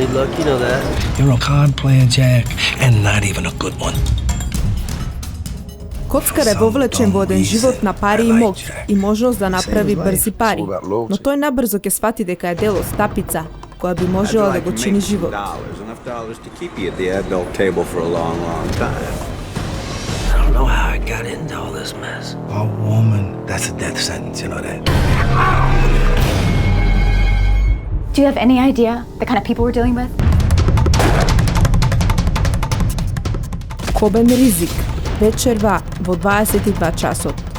any luck, you know that. You're a card player, Jack, and not even a good one. Kockar je povlečen voden život na pari i moć i možnost da napravi brzi pari. No toj nabrzo ke shvati deka je delo stapица koja bi možela da go čini život. $enough to keep you at the adult table for a long, long time. I don't know how I got into all this mess. A woman, that's a death sentence, you know that. Do you have any idea the kind of people we're dealing with? Koben rizik. Večer vo 22 časov.